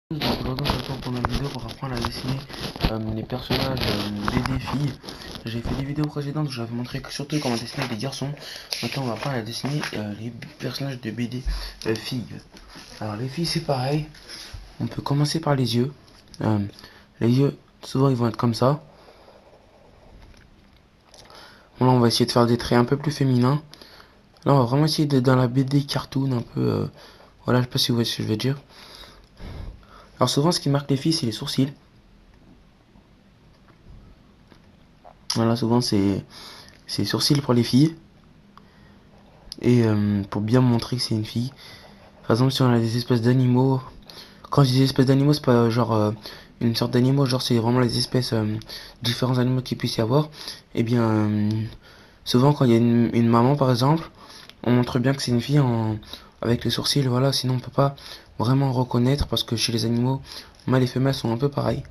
Donc aujourd'hui on se retrouve pour une vidéo pour apprendre à dessiner les personnages BD filles. J'ai fait des vidéos précédentes où j'avais montré que surtout comment dessiner des garçons. Maintenant on va apprendre à dessiner les personnages de BD filles. Alors les filles c'est pareil. On peut commencer par les yeux. Les yeux souvent ils vont être comme ça. Bon, là on va essayer de faire des traits un peu plus féminins. Là on va vraiment essayer d'être dans la BD cartoon un peu. Voilà, je sais pas si vous voyez ce que je veux dire. Alors souvent ce qui marque les filles c'est les sourcils. Voilà, souvent c'est sourcils pour les filles. Et pour bien montrer que c'est une fille. Par exemple, si on a des espèces d'animaux. Quand je dis espèces d'animaux, c'est pas genre une sorte d'animaux, genre c'est vraiment les espèces, différents animaux qu'il puisse y avoir. Et bien, souvent quand il y a une maman par exemple, on montre bien que c'est une fille avec les sourcils, voilà, sinon on peut pas vraiment reconnaître parce que chez les animaux, mâles et femelles sont un peu pareils.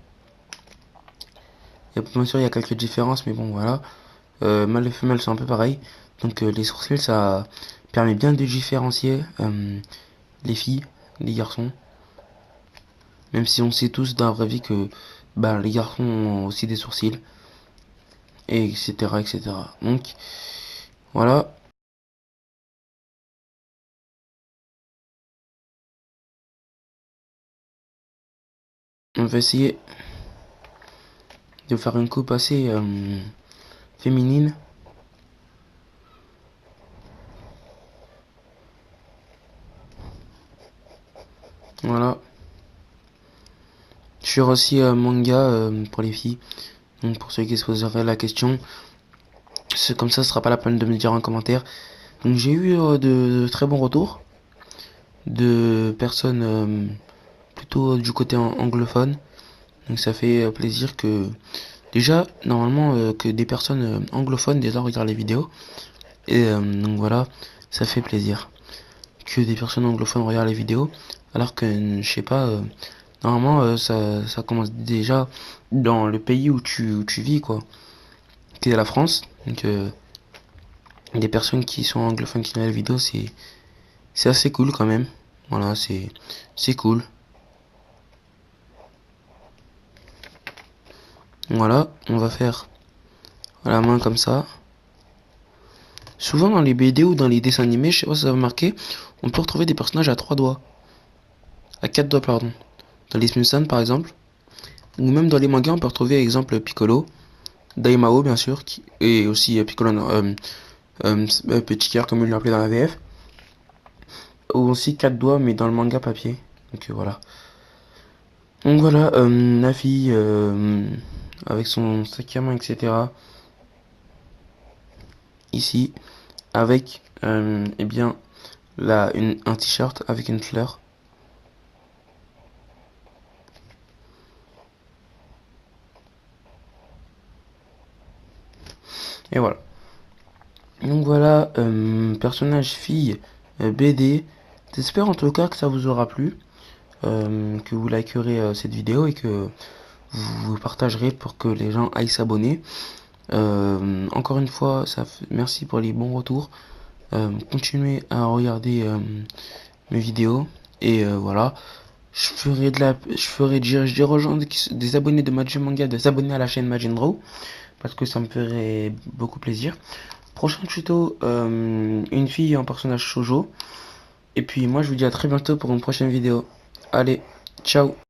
Et bien sûr, il y a quelques différences, mais bon, voilà. Mâles et femelles sont un peu pareils. Donc les sourcils, ça permet bien de différencier les filles, les garçons. Même si on sait tous dans la vraie vie que bah, les garçons ont aussi des sourcils, et etc. etc. Donc voilà, on va essayer de faire une coupe assez féminine. Voilà. Je suis aussi manga pour les filles. Donc pour ceux qui se poseraient la question, c'est comme ça, ce sera pas la peine de me dire en commentaire. Donc j'ai eu de très bons retours de personnes plutôt du côté anglophone. Donc ça fait plaisir que déjà normalement que des personnes anglophones déjà regardent les vidéos. Et donc voilà, ça fait plaisir que des personnes anglophones regardent les vidéos. Alors que je sais pas, normalement ça commence déjà dans le pays où tu vis quoi, qui est la France. Donc des personnes qui sont anglophones qui regardent les vidéos, c'est assez cool quand même. Voilà, c'est cool. Voilà, on va faire la main comme ça. Souvent dans les BD ou dans les dessins animés, je sais pas si ça va marquer, on peut retrouver des personnages à 3 doigts. À 4 doigts, pardon. Dans les Simpsons par exemple. Ou même dans les mangas, on peut retrouver exemple Piccolo, Daimao bien sûr, et aussi Piccolo, Petit cœur comme il l'appelait dans la VF. Ou aussi 4 doigts mais dans le manga papier. Donc voilà. Donc voilà, la fille avec son sac à main, etc. Ici, avec eh bien un t-shirt avec une fleur. Et voilà. Donc voilà, personnage fille BD. J'espère en tout cas que ça vous aura plu, que vous likerez cette vidéo et que vous partagerez pour que les gens aillent s'abonner. Encore une fois, merci pour les bons retours. Continuez à regarder mes vidéos et voilà. Je dirais aux gens des abonnés de Majin Manga de s'abonner à la chaîne Majin Draw parce que ça me ferait beaucoup plaisir. Prochain tuto, une fille en personnage shoujo. Et puis moi je vous dis à très bientôt pour une prochaine vidéo. Allez, ciao.